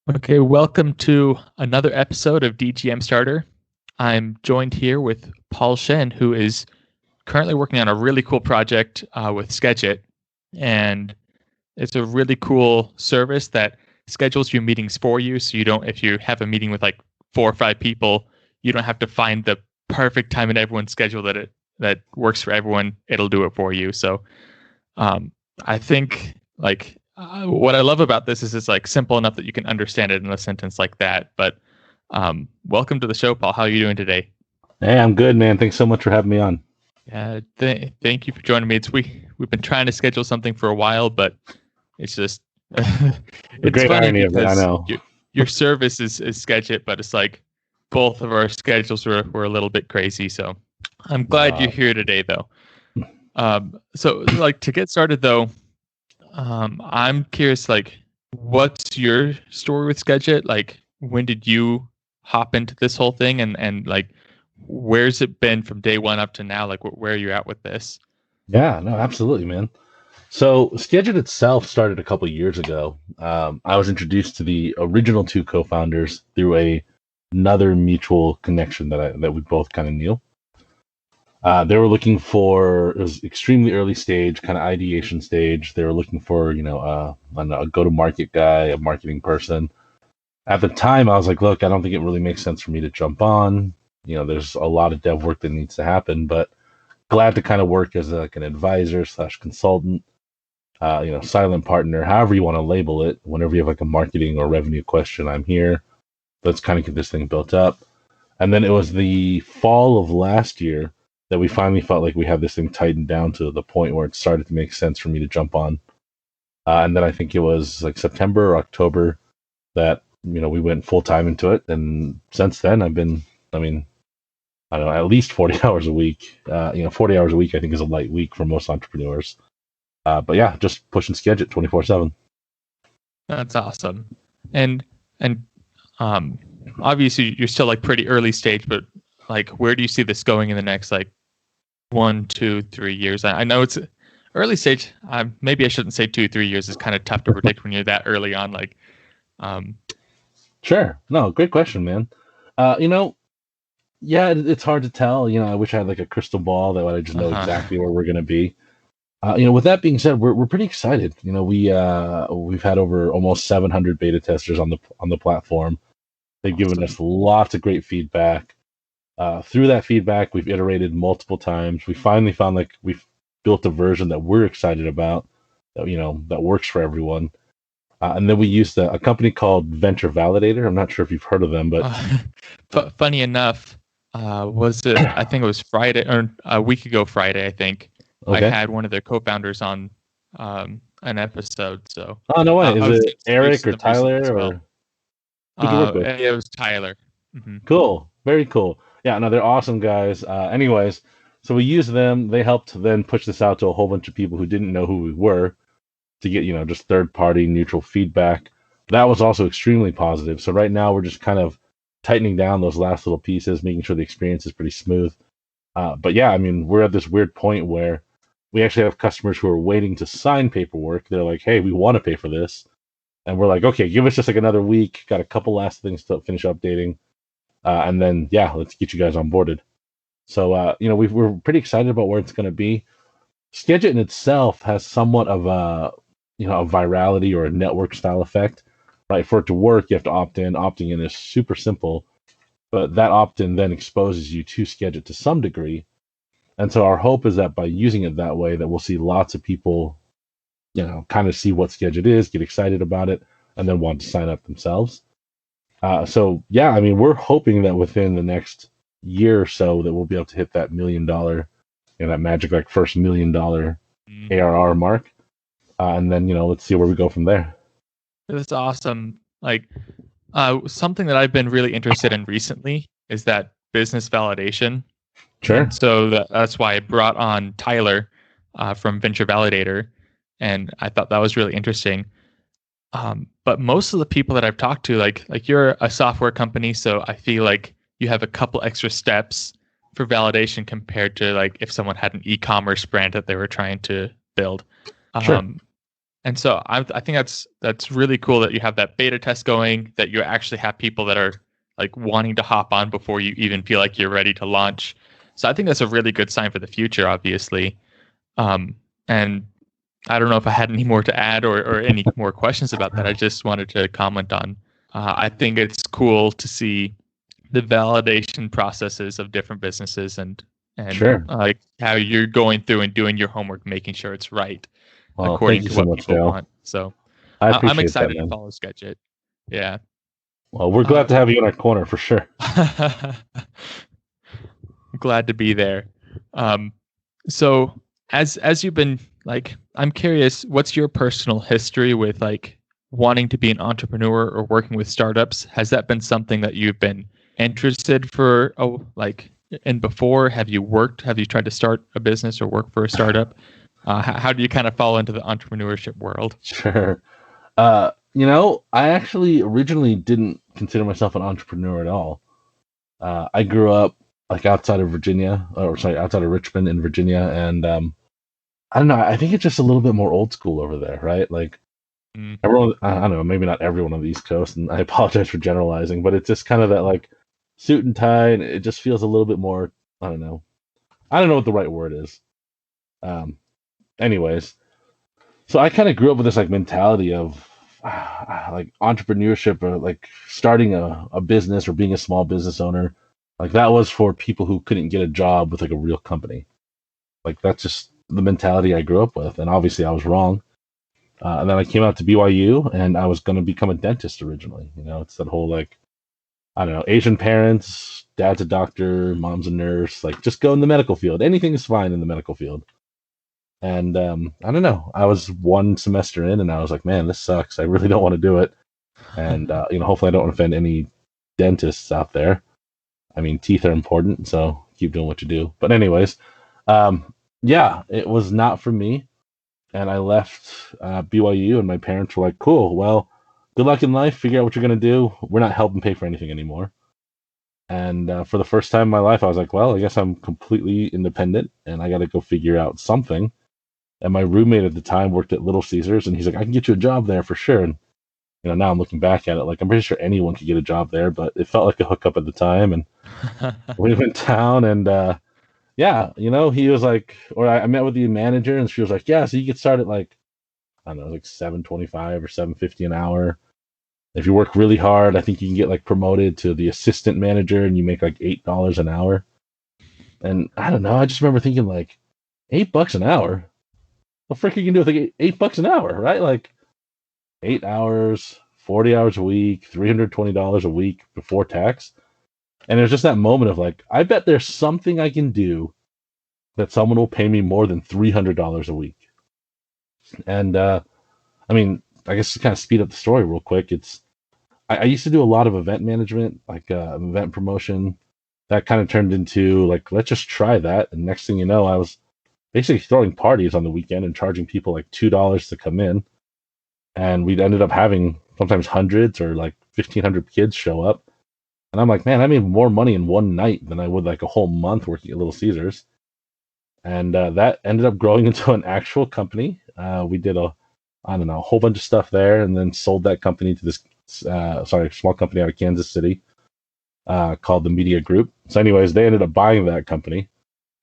Okay, welcome to another episode of DGM Starter. I'm joined here with Paul Shin, who is currently working on a really cool project with Skedgit. And it's a really cool service that schedules your meetings for you. So you don't, if you have a meeting with like 4 or 5 people, you don't have to find the perfect time in everyone's schedule that works for everyone. It'll do it for you. So um, I think what I love about this is it's like simple enough that you can understand it in a sentence like that. But welcome to the show, Paul. How are you doing today? Hey, I'm good, man. Thanks so much for having me on. Yeah, thank you for joining me. We've been trying to schedule something for a while, but it's just The it's great funny irony of it, I because know. your service is Skedgit, but it's like both of our schedules were a little bit crazy. So I'm glad you're Uh, here today, though. So like to get started though, I'm curious, like, what's your story with Skedgit? Like, when did you hop into this whole thing, and like, where's it been from day one up to now? Like, where are you at with this? yeah, no, absolutely, man. So, Skedgit itself started a couple years ago. I was introduced to the original two co-founders through another mutual connection that we both kind of knew. They were looking for it was extremely early stage, kind of ideation stage. They were looking for a go-to-market guy, a marketing person. At the time, I was like, look, I don't think it really makes sense for me to jump on. There's a lot of dev work that needs to happen, but glad to kind of work as like an advisor slash consultant, silent partner, however you want to label it. Whenever you have like a marketing or revenue question, I'm here. Let's kind of get this thing built up. And then it was the fall of last year that we finally felt like we had this thing tightened down to the point where it started to make sense for me to jump on. And then I think it was like September or October that we went full time into it, and since then I've been, I mean, I don't know, at least 40 hours a week. 40 hours a week I think is a light week for most entrepreneurs. But yeah, just pushing Skedgit 24/7. That's awesome. And um, obviously you're still like pretty early stage, but like, where do you see this going in the next like 1, 2, 3 years? I know it's early stage. Maybe I shouldn't say 2, 3 years. It's kind of tough to predict when you're that early on. Like, um, Sure, no, great question, man. Uh, you know, yeah, it's hard to tell. I wish I had like a crystal ball that would I just know uh-huh. exactly where we're gonna be. With that being said, we're pretty excited. We've had over almost 700 beta testers on the platform. They've given Awesome. us lots of great feedback. Through that feedback, we've iterated multiple times. We finally found like we've built a version that we're excited about, that works for everyone. And then we used a company called Venture Validator. I'm not sure if you've heard of them, but Funny enough, was it? I think it was Friday or a week ago Friday. I think I okay. had one of their co-founders on an episode. So Oh no way! I Is was it introduced Eric to or them recently as Tyler well. or who'd you work with? It was Tyler. Hmm. Cool, very cool. Yeah, no, they're awesome guys. Anyways, so we used them. They helped then push this out to a whole bunch of people who didn't know who we were to get just third party neutral feedback. That was also extremely positive. So right now we're just kind of tightening down those last little pieces, making sure the experience is pretty smooth. But yeah, I mean, we're at this weird point where we actually have customers who are waiting to sign paperwork. They're like, "Hey, we want to pay for this," and we're like, "Okay, give us just like another week. Got a couple last things to finish updating, and then yeah, let's get you guys onboarded." So we're pretty excited about where it's going to be. Skidget in itself has somewhat of a virality or a network style effect, right? For it to work, you have to opt in. Opting in is super simple, but that opt in then exposes you to Skidget to some degree. And so our hope is that by using it that way, that we'll see lots of people, kind of see what Skidget is, get excited about it, and then want to sign up themselves. So yeah, I mean, we're hoping that within the next year or so that we'll be able to hit that $1 million, that magic like first $1 million ARR mark, and then let's see where we go from there. That's awesome. Like, something that I've been really interested in recently is that business validation. And Sure. so that's why I brought on Tyler from Venture Validator. And I thought that was really interesting. But most of the people that I've talked to, like you're a software company, so I feel like you have a couple extra steps for validation compared to like if someone had an e-commerce brand that they were trying to build. Sure. Um, And so I think that's really cool that you have that beta test going, that you actually have people that are like wanting to hop on before you even feel like you're ready to launch. So I think that's a really good sign for the future, obviously. And I don't know if I had any more to add or any more questions about that. I just wanted to comment on. I think it's cool to see the validation processes of different businesses and Sure. like how you're going through and doing your homework, making sure it's right Well, thank according you to so what much, people Dale. want. So I I'm appreciate that, excited to man. follow Skedgit. Yeah. Well, we're glad to have you in our corner for sure. Glad to be there. Um, so as you've been like, I'm curious, what's your personal history with like wanting to be an entrepreneur or working with startups? Has that been something that you've been interested for? Oh, like, and before, have you tried to start a business or work for a startup? How do you kind of fall into the entrepreneurship world? Sure. I actually originally didn't consider myself an entrepreneur at all. I grew up like outside of Virginia, or sorry, outside of Richmond in Virginia, and I don't know. I think it's just a little bit more old school over there, right? Like Mm. everyone, I don't know, maybe not everyone on the East Coast, and I apologize for generalizing, but it's just kind of that like suit and tie, and it just feels a little bit more. I don't know. I don't know what the right word is. Um, anyways, so I kind of grew up with this like mentality of like entrepreneurship or like starting a business or being a small business owner. Like that was for people who couldn't get a job with like a real company. Like that's just the mentality I grew up with, and obviously I was wrong. And then I came out to BYU, and I was going to become a dentist originally. You know, it's that whole like I don't know, Asian parents, dad's a doctor, mom's a nurse. Like just go in the medical field. Anything is fine in the medical field. And I don't know. I was one semester in, and I was like, man, this sucks. I really don't want to do it. And hopefully, I don't offend any dentists out there. I mean, teeth are important, so keep doing what you do. But anyways, yeah, it was not for me, and I left BYU, and my parents were like, "Cool, well, good luck in life. Figure out what you're gonna do. We're not helping pay for anything anymore." And for the first time in my life, I was like, "Well, I guess I'm completely independent, and I got to go figure out something." And my roommate at the time worked at Little Caesars, and he's like, "I can get you a job there for sure." And now I'm looking back at it, like I'm pretty sure anyone could get a job there, but it felt like a hookup at the time. And we went down, and yeah, he was like, or I met with the manager, and she was like, "Yeah, so you get started like I don't know, like 7.25 or 7.50 an hour. If you work really hard, I think you can get like promoted to the assistant manager, and you make like $8 an hour." And I don't know, I just remember thinking like, $8 an hour. What frick are you can do with like $8 an hour, right? Like 8 hours, 40 hours a week, $320 a week before tax. And it was just that moment of like, I bet there's something I can do that someone will pay me more than $300 a week. And I mean, I guess to kind of speed up the story real quick, I used to do a lot of event management, like event promotion. That kind of turned into like, let's just try that. And next thing you know, I was basically throwing parties on the weekend and charging people like $2 to come in. And we'd ended up having sometimes hundreds or like 1,500 kids show up. And I'm like, man, I made more money in one night than I would like a whole month working at Little Caesars. And that ended up growing into an actual company. We did I don't know, a whole bunch of stuff there, and then sold that company to this, small company out of Kansas City called the Media Group. So, anyways, they ended up buying that company.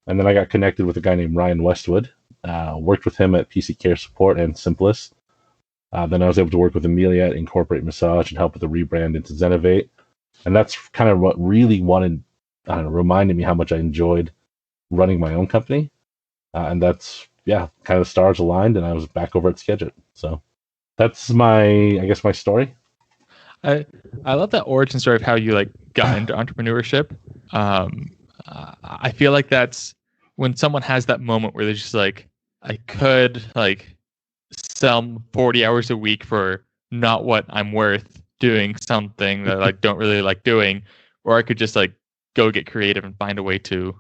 And then I got connected with a guy named Ryan Westwood, worked with him at PC Care Support and Simplus. Then I was able to work with Amelia at Incorporate Massage and help with the rebrand into Zenovate. And that's kind of what really reminded me how much I enjoyed running my own company. And that's, yeah, kind of the stars aligned, and I was back over at Skedgit. So that's I guess, my story. I love that origin story of how you like got into entrepreneurship. I feel like that's when someone has that moment where they're just like, I could like sell 40 hours a week for not what I'm worth doing something that I like don't really like doing, or I could just like go get creative and find a way to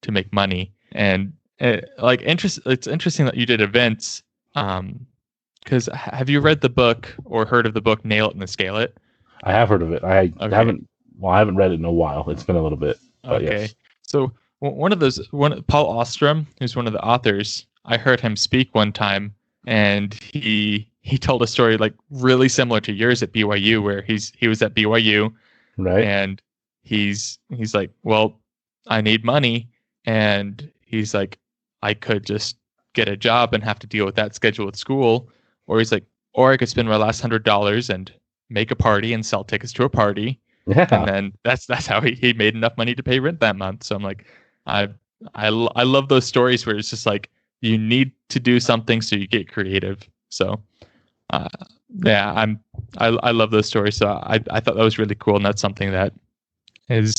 make money. And it's interesting that you did events. Because have you read the book or heard of the book Nail It and Scale It? I have heard of it. I Okay. haven't read it in a while. It's been a little bit, but Okay. yes. So Paul Ostrom, who's one of the authors, I heard him speak one time, and he told a story like really similar to yours at BYU, where he was at BYU, Right. and he's like, well, I need money, and he's like, I could just get a job and have to deal with that schedule at school, or he's like, or I could spend my last $100 and make a party and sell tickets to a party, and Yeah. then that's how he made enough money to pay rent that month. So I'm like, I I love those stories where it's just like you need to do something so you get creative. So uh, yeah, I love those stories. So I thought that was really cool, and that's something that is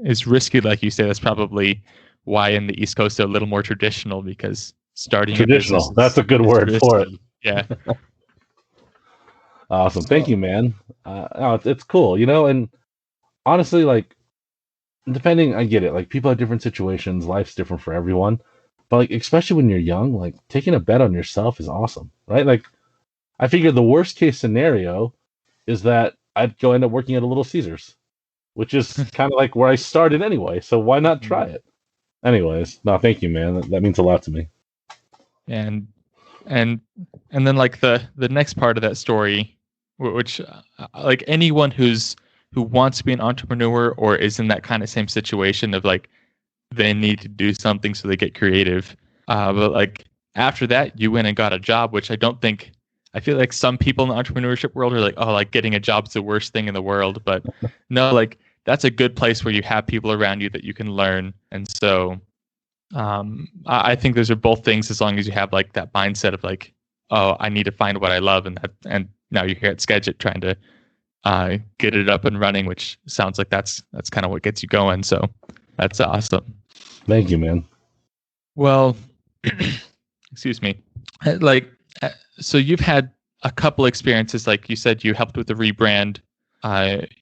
is risky, like you say. That's probably why in the East Coast they're a little more traditional, because starting a business Traditional. That's a good is word for it. risky. Yeah. Awesome. Thank So you, man. No, it's cool, and honestly, like, depending, I get it. Like, people have different situations. Life's different for everyone. But, like, especially when you're young, like, taking a bet on yourself is awesome, right? Like, I figure the worst case scenario is that I'd go end up working at a Little Caesars, which is kind of like where I started anyway. So why not try it? Anyways, no, thank you, man. That means a lot to me. and and and then like the next part of that story, which like anyone who wants to be an entrepreneur or is in that kind of same situation of like they need to do something so they get creative. But like after that, you went and got a job, which I don't think. I feel like some people in the entrepreneurship world are like, oh, like getting a job is the worst thing in the world. But no, like that's a good place where you have people around you that you can learn. And so I think those are both things as long as you have like that mindset of like, oh, I need to find what I love, and now you're here at Skedgit trying to get it up and running, which sounds like that's kind of what gets you going. So that's awesome. Thank you, man. Well, excuse me. Like, so you've had a couple experiences. Like you said, you helped with the rebrand.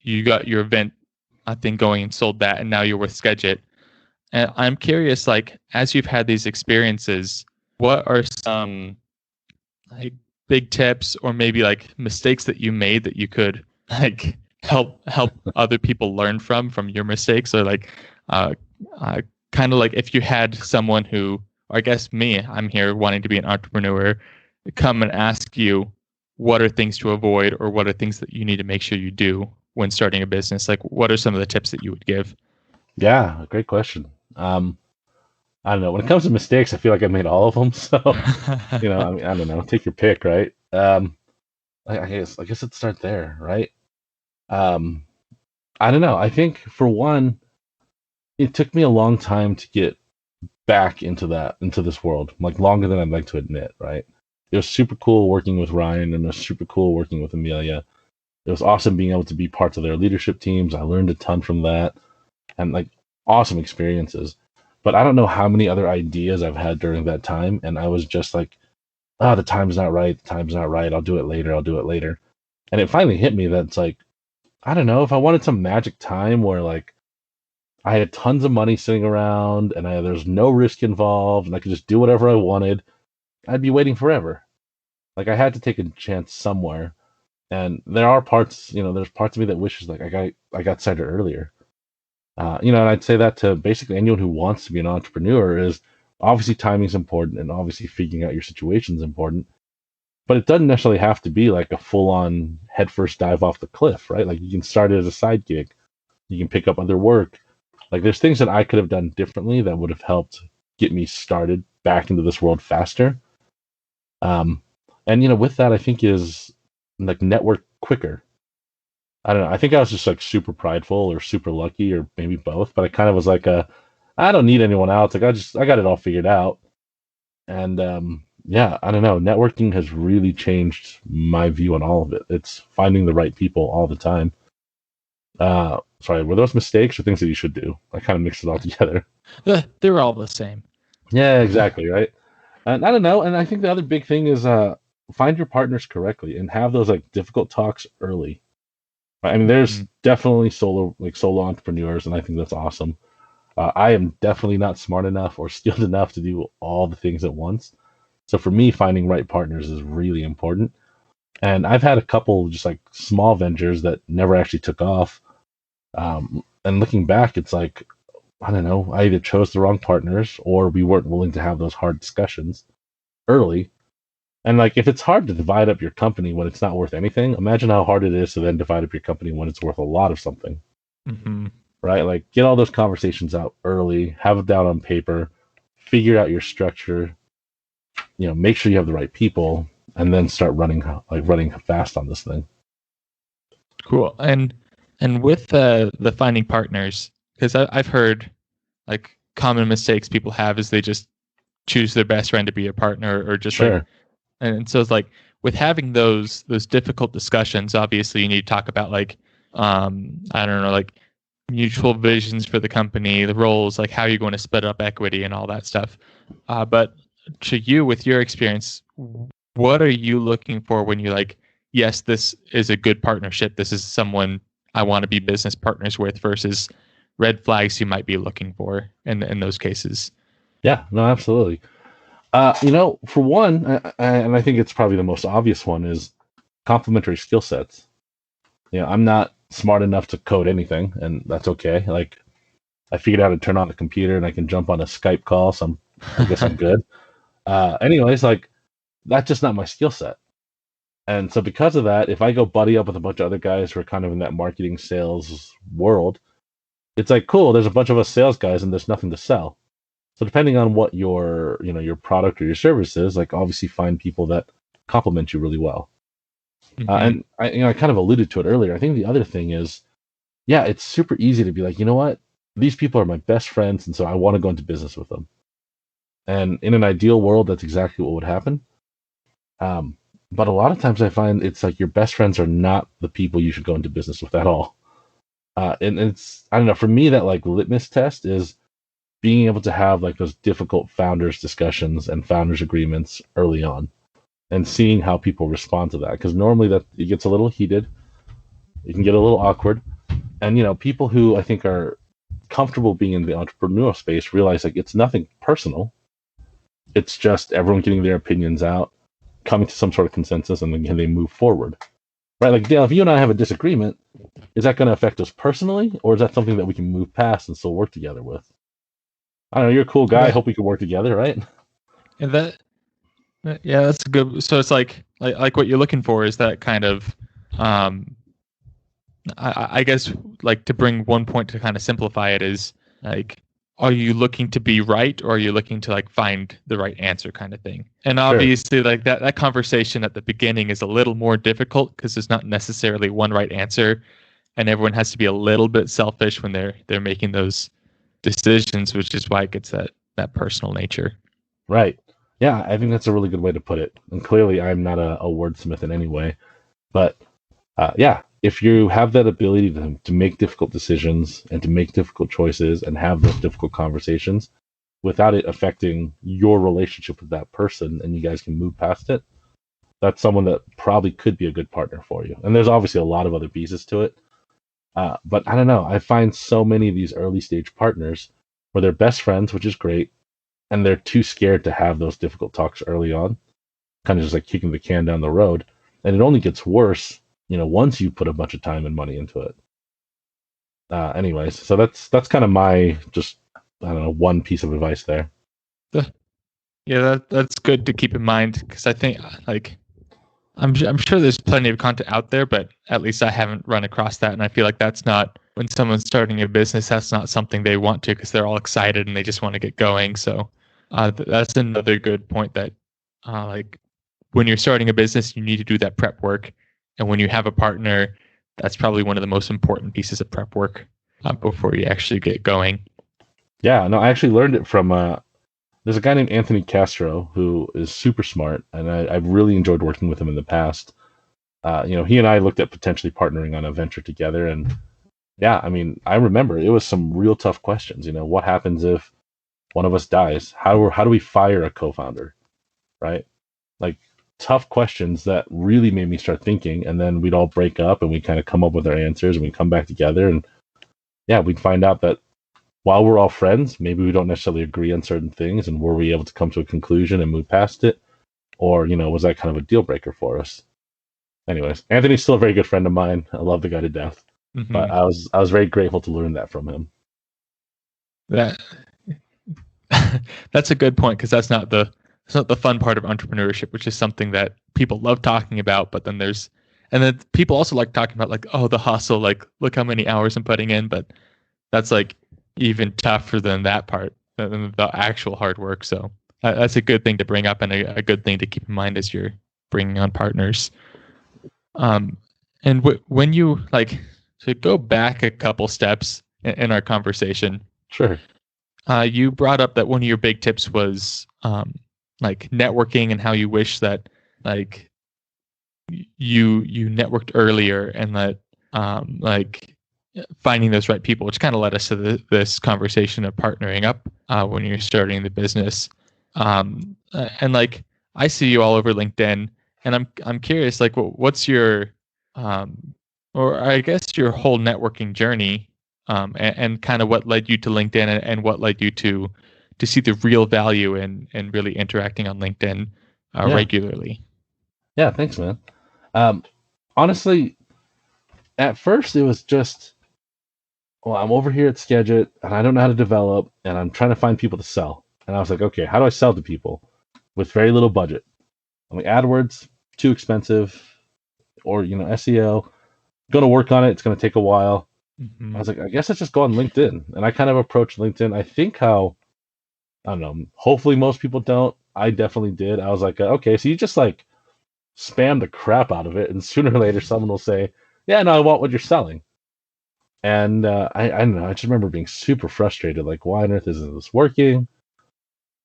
You got your event thing going and sold that, and now you're with Skedgit. And I'm curious, like, as you've had these experiences, what are some like big tips or maybe like mistakes that you made that you could like help other people learn from your mistakes? Or like uh, kind of like if you had someone who, or I guess me, I'm here wanting to be an entrepreneur, come and ask you what are things to avoid or what are things that you need to make sure you do when starting a business, like what are some of the tips that you would give? Yeah, great question. I don't know. When it comes to mistakes, I feel like I made all of them. So, I mean, I don't know. Take your pick, right? I guess let's start there, right? Um, I don't know. I think for one, it took me a long time to get back into this world, like longer than I'd like to admit, right? It was super cool working with Ryan, and it was super cool working with Amelia. It was awesome being able to be parts of their leadership teams. I learned a ton from that, and like awesome experiences. But I don't know how many other ideas I've had during that time, and I was just like, "Oh, the time's not right. The time's not right. I'll do it later. I'll do it later." And it finally hit me that it's like, I don't know, if I wanted some magic time where like I had tons of money sitting around and there's no risk involved and I could just do whatever I wanted, I'd be waiting forever. Like I had to take a chance somewhere. And there are parts, there's parts of me that wishes like I got started earlier. And I'd say that to basically anyone who wants to be an entrepreneur is obviously timing is important and obviously figuring out your situation is important. But it doesn't necessarily have to be like a full on headfirst dive off the cliff, right? Like you can start it as a side gig. You can pick up other work. Like there's things that I could have done differently that would have helped get me started back into this world faster. Um, and with that, I think is like network quicker. I don't know. I think I was just like super prideful or super lucky or maybe both, but I kind of was like, I don't need anyone else. Like I got it all figured out. And yeah, I don't know. Networking has really changed my view on all of it. It's finding the right people all the time. Sorry, were those mistakes or things that you should do? I kind of mixed it all together. They're all the same. Yeah, exactly, right. And I don't know. And I think the other big thing is find your partners correctly and have those like difficult talks early. I mean, there's definitely solo entrepreneurs, and I think that's awesome. I am definitely not smart enough or skilled enough to do all the things at once. So for me, finding right partners is really important. And I've had a couple just like small ventures that never actually took off. And looking back, it's like, I don't know, I either chose the wrong partners or we weren't willing to have those hard discussions early. And like, if it's hard to divide up your company when it's not worth anything, imagine how hard it is to then divide up your company when it's worth a lot of something, Mm-hmm. right? Like, get all those conversations out early, have it down on paper, figure out your structure, make sure you have the right people, and then start running fast on this thing. Cool. And with the finding partners, because I've heard like common mistakes people have is they just choose their best friend to be a partner, or just like, Sure. and so it's like with having those difficult discussions, obviously you need to talk about like I don't know, like mutual visions for the company, the roles, like how you're going to split up equity and all that stuff. But to you, with your experience, what are you looking for when you're like, yes, this is a good partnership, this is someone I want to be business partners with, versus red flags you might be looking for in those cases? Yeah, no, absolutely. For one, and I think it's probably the most obvious one, is complementary skill sets. I'm not smart enough to code anything, and that's okay. Like, I figured out how to turn on the computer and I can jump on a Skype call, so I guess I'm good. Anyways, like, that's just not my skill set. And so because of that, if I go buddy up with a bunch of other guys who are kind of in that marketing sales world, it's like, cool, there's a bunch of us sales guys and there's nothing to sell. So depending on what your product or your service is, like, obviously find people that complement you really well. Mm-hmm. And I kind of alluded to it earlier. I think the other thing is, yeah, it's super easy to be like, you know what? These people are my best friends, and so I want to go into business with them. And in an ideal world, that's exactly what would happen. Um, but a lot of times I find it's like your best friends are not the people you should go into business with at all. And it's, I don't know, for me, that like litmus test is being able to have like those difficult founders discussions and founders agreements early on, and seeing how people respond to that. Because normally that it gets a little heated, it can get a little awkward. And people who I think are comfortable being in the entrepreneurial space realize like it's nothing personal. It's just everyone getting their opinions out, coming to some sort of consensus, and then they move forward. Right? Like, Dale, if you and I have a disagreement, is that going to affect us personally, or is that something that we can move past and still work together with? I don't know. You're a cool guy. I Yeah. hope we can work together, right? And yeah, that's a good. So it's like what you're looking for is that kind of, um, I guess, like, to bring one point to kind of simplify it is like, are you looking to be right, or are you looking to like find the right answer, kind of thing? And Sure. obviously, like that conversation at the beginning is a little more difficult because there's not necessarily one right answer, and everyone has to be a little bit selfish when they're making those decisions, which is why it gets that personal nature. Right. Yeah, I think that's a really good way to put it. And clearly, I'm not a wordsmith in any way. But yeah, if you have that ability to make difficult decisions and to make difficult choices and have those difficult conversations without it affecting your relationship with that person, and you guys can move past it, that's someone that probably could be a good partner for you. And there's obviously a lot of other pieces to it. But I don't know. I find so many of these early stage partners where they're best friends, which is great, and they're too scared to have those difficult talks early on, kind of just like kicking the can down the road. And it only gets worse, once you put a bunch of time and money into it. Anyways, so that's kind of my just, I don't know, one piece of advice there. Yeah, that's good to keep in mind, because I think like I'm sure there's plenty of content out there, but at least I haven't run across that, and I feel like that's not, when someone's starting a business, that's not something they want to, because they're all excited and they just want to get going. So that's another good point, that like when you're starting a business, you need to do that prep work, and when you have a partner, that's probably one of the most important pieces of prep work before you actually get going. Yeah, no, I actually learned it from there's a guy named Anthony Castro who is super smart, and I've really enjoyed working with him in the past. He and I looked at potentially partnering on a venture together, and yeah, I mean, I remember it was some real tough questions. What happens if one of us dies? How do we fire a co-founder, right? Like, tough questions that really made me start thinking. And then we'd all break up and we kind of come up with our answers and we come back together, and yeah, we'd find out that while we're all friends, maybe we don't necessarily agree on certain things, and were we able to come to a conclusion and move past it, or was that kind of a deal breaker for us? Anyways, Anthony's still a very good friend of mine. I love the guy to death, but Mm-hmm. I was very grateful to learn that from him. That that's a good point, because that's not the not the fun part of entrepreneurship, which is something that people love talking about. But then then people also like talking about like, oh, the hustle, like look how many hours I'm putting in. But that's like even tougher than that part, than the actual hard work. So that's a good thing to bring up and a good thing to keep in mind as you're bringing on partners. And when you like to go back a couple steps in our conversation, Sure. you brought up that one of your big tips was like networking and how you wish that like you networked earlier and that like finding those right people, which kind of led us to this conversation of partnering up when you're starting the business. And like I see you all over LinkedIn, and I'm curious, like what's your or I guess your whole networking journey, and kind of what led you to LinkedIn and what led you to see the real value in really interacting on LinkedIn Yeah. regularly. Yeah. Thanks, man. Um, Honestly, at first it was just, well, I'm over here at Skedgit and I don't know how to develop and I'm trying to find people to sell. And I was like, okay, how do I sell to people with very little budget? I'm like, AdWords, too expensive, or SEO. Going to work on it. It's going to take a while. I was like, I guess let's just go on LinkedIn. And I kind of approached LinkedIn. I think how, I don't know, hopefully most people don't. I definitely did. I was like, okay, so you just like spam the crap out of it, and sooner or later someone will say, yeah, no, I want what you're selling. And I don't know. I just remember being super frustrated. Like, why on earth isn't this working?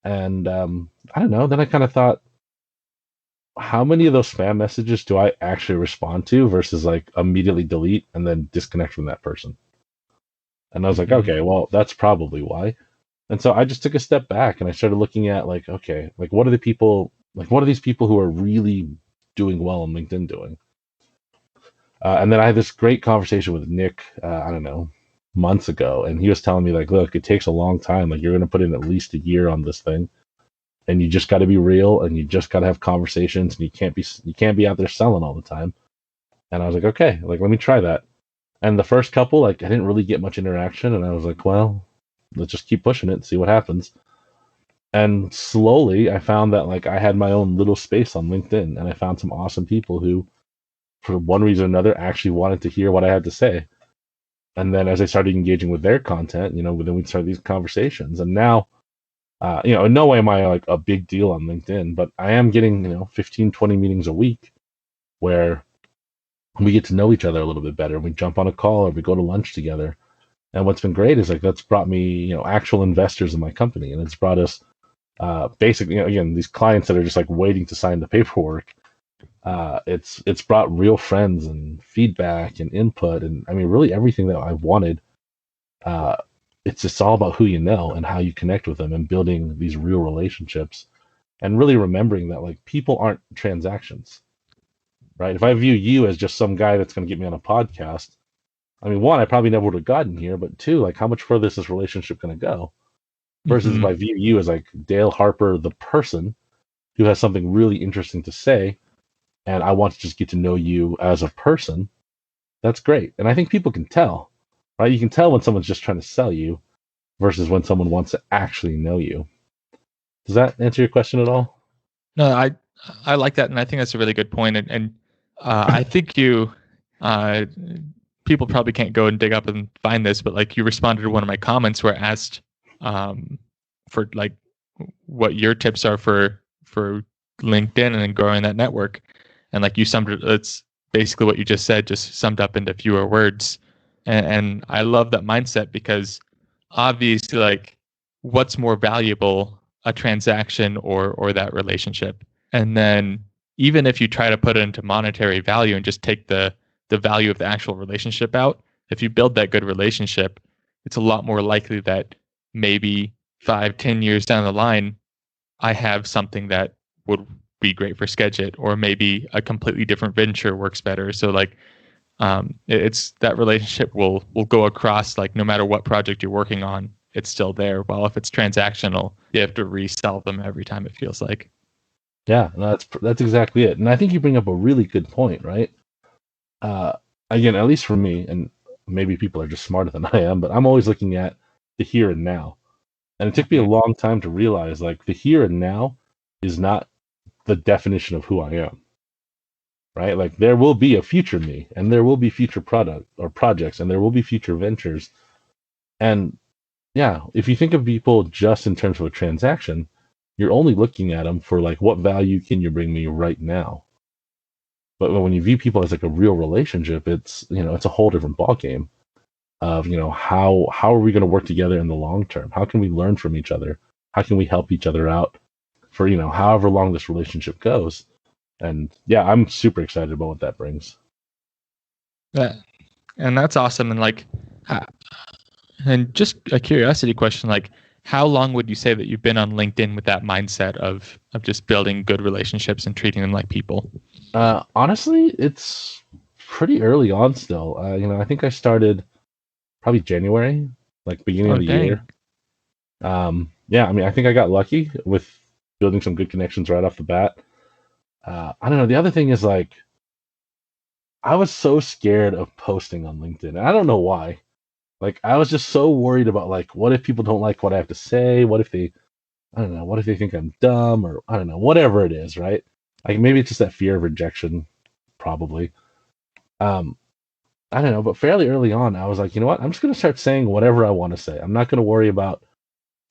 And I don't know. Then I kind of thought, how many of those spam messages do I actually respond to versus like immediately delete and then disconnect from that person? And I was like, okay, well, that's probably why. And so I just took a step back and I started looking at like, okay, like what are the people, like what are these people who are really doing well on LinkedIn doing? And then I had this great conversation with Nick, I don't know, months ago, and he was telling me like, look, it takes a long time. Like you're going to put in at least a year on this thing, and you just got to be real, and you just got to have conversations, and you can't be out there selling all the time. And I was like, okay, like let me try that. And the first couple, like I didn't really get much interaction, and I was like, well, let's just keep pushing it and see what happens. And slowly, I found that like I had my own little space on LinkedIn, and I found some awesome people who, for one reason or another, actually wanted to hear what I had to say. And then as I started engaging with their content, then we started these conversations. And now, in no way am I like a big deal on LinkedIn, but I am getting, 15, 20 meetings a week where we get to know each other a little bit better. We jump on a call or we go to lunch together. And what's been great is like that's brought me, actual investors in my company, and it's brought us basically, again, these clients that are just like waiting to sign the paperwork. It's brought real friends and feedback and input, and I mean, really everything that I wanted. It's just all about who you know and how you connect with them and building these real relationships, and really remembering that like people aren't transactions, right? If I view you as just some guy that's going to get me on a podcast, I mean, one, I probably never would have gotten here, but two, like how much further is this relationship going to go? Versus if I view you as like Dale Harper, the person who has something really interesting to say, and I want to just get to know you as a person, that's great. And I think people can tell, right? You can tell when someone's just trying to sell you versus when someone wants to actually know you. Does that answer your question at all? No, I like that, and I think that's a really good point. And I think you people probably can't go and dig up and find this, but like you responded to one of my comments where I asked for like what your tips are for LinkedIn and growing that network, and like you summed it. It's basically what you just said, just summed up into fewer words. And I love that mindset because obviously, like, what's more valuable, a transaction or that relationship? And then even if you try to put it into monetary value and just take the value of the actual relationship out, if you build that good relationship, it's a lot more likely that maybe 5-10 years down the line, I have something that would be great for Skedgit, or maybe a completely different venture works better. So like it's that relationship will go across, like no matter what project you're working on, it's still there. While if it's transactional, you have to resell them every time, it feels like. Yeah, no, that's exactly it. And I think you bring up a really good point, right? Uh, Again, at least for me, and maybe people are just smarter than I am, but I'm always looking at the here and now. And it took me a long time to realize like the here and now is not the definition of who I am, right? Like there will be a future me, and there will be future product or projects, and there will be future ventures. And yeah, if you think of people just in terms of a transaction, you're only looking at them for like what value can you bring me right now. But when you view people as like a real relationship, it's it's a whole different ballgame of how are we going to work together in the long term? How can we learn from each other? How can we help each other out for however long this relationship goes? And yeah, I'm super excited about what that brings. Yeah, and that's awesome. And like, and just a curiosity question, like, how long would you say that you've been on LinkedIn with that mindset of just building good relationships and treating them like people? Honestly, it's pretty early on still. I think I started probably January, like beginning of Oh, the dang. year. Yeah, I mean, I think I got lucky with building some good connections right off the bat. I don't know. The other thing is like, I was so scared of posting on LinkedIn. And I don't know why. Like, I was just so worried about like, what if people don't like what I have to say? What if they, I don't know, what if they think I'm dumb or I don't know, whatever it is, right? Like maybe it's just that fear of rejection, probably. Um, I don't know, but fairly early on, I was like, you know what? I'm just gonna start saying whatever I want to say. I'm not gonna worry about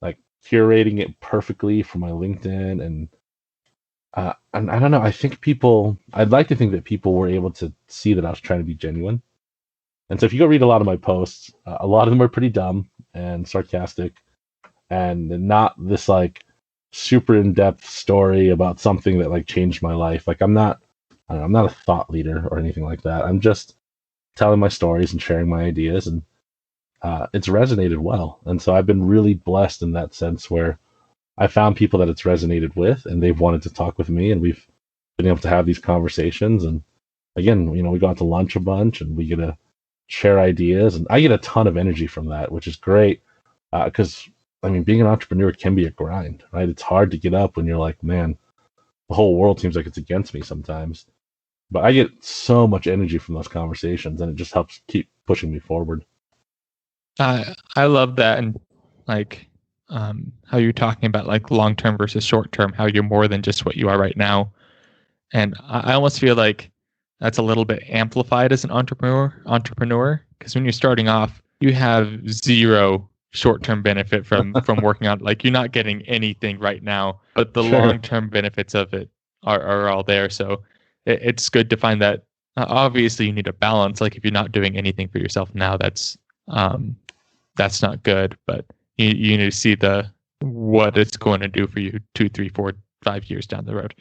like curating it perfectly for my LinkedIn and I don't know. I think I'd like to think that people were able to see that I was trying to be genuine. And so if you go read a lot of my posts, a lot of them are pretty dumb and sarcastic and not this like super in-depth story about something that like changed my life. Like I don't know, I'm not a thought leader or anything like that. I'm just telling my stories and sharing my ideas and it's resonated well. And so I've been really blessed in that sense where I found people that it's resonated with and they've wanted to talk with me and we've been able to have these conversations. And again, we go out to lunch a bunch and we get to share ideas and I get a ton of energy from that, which is great. Because I mean, being an entrepreneur can be a grind, right? It's hard to get up when you're like, man, the whole world seems like it's against me sometimes. But I get so much energy from those conversations and it just helps keep pushing me forward. I love that, and like how you're talking about like long term versus short term, how you're more than just what you are right now. And I almost feel like that's a little bit amplified as an entrepreneur, because when you're starting off, you have zero short-term benefit from working on, like, you're not getting anything right now, but the Sure. long-term benefits of it are all there. So it's good to find that obviously you need a balance. Like if you're not doing anything for yourself now, um that's not good, but you need to see the what it's going to do for you 2, 3, 4, 5 years down the road.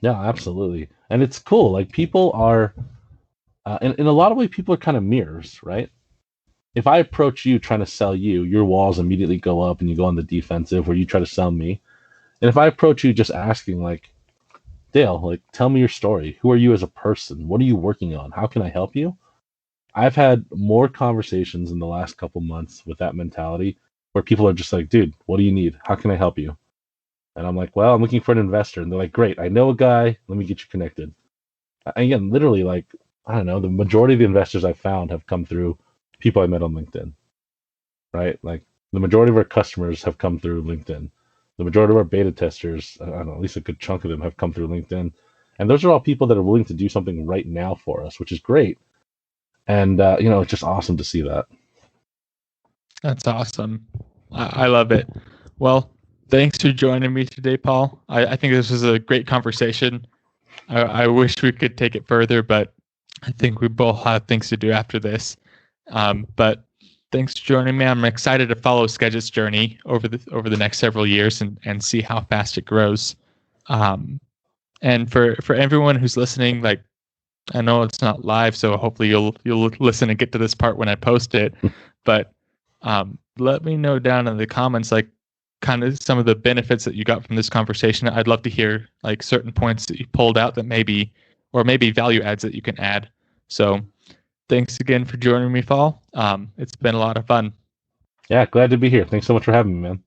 Yeah, absolutely. And it's cool. Like people are, in a lot of ways, people are kind of mirrors, right? If I approach you trying to sell you, your walls immediately go up and you go on the defensive where you try to sell me. And if I approach you just asking, like, Dale, like, tell me your story. Who are you as a person? What are you working on? How can I help you? I've had more conversations in the last couple months with that mentality where people are just like, dude, what do you need? How can I help you? And I'm like, well, I'm looking for an investor. And they're like, great, I know a guy. Let me get you connected. Again, literally, like, I don't know, the majority of the investors I've found have come through people I met on LinkedIn, right? Like, the majority of our customers have come through LinkedIn. The majority of our beta testers, I don't know, at least a good chunk of them have come through LinkedIn. And those are all people that are willing to do something right now for us, which is great. And, it's just awesome to see that. That's awesome. I love it. Well, thanks for joining me today, Paul. I think this was a great conversation. I wish we could take it further, but I think we both have things to do after this. But thanks for joining me. I'm excited to follow Skedgit's journey over the next several years and see how fast it grows. Um, and for everyone who's listening, like, I know it's not live, so hopefully you'll listen and get to this part when I post it. But let me know down in the comments, like, kind of some of the benefits that you got from this conversation. I'd love to hear like certain points that you pulled out that maybe value adds that you can add. So thanks again for joining me, Paul. It's been a lot of fun. Yeah, glad to be here. Thanks so much for having me, man.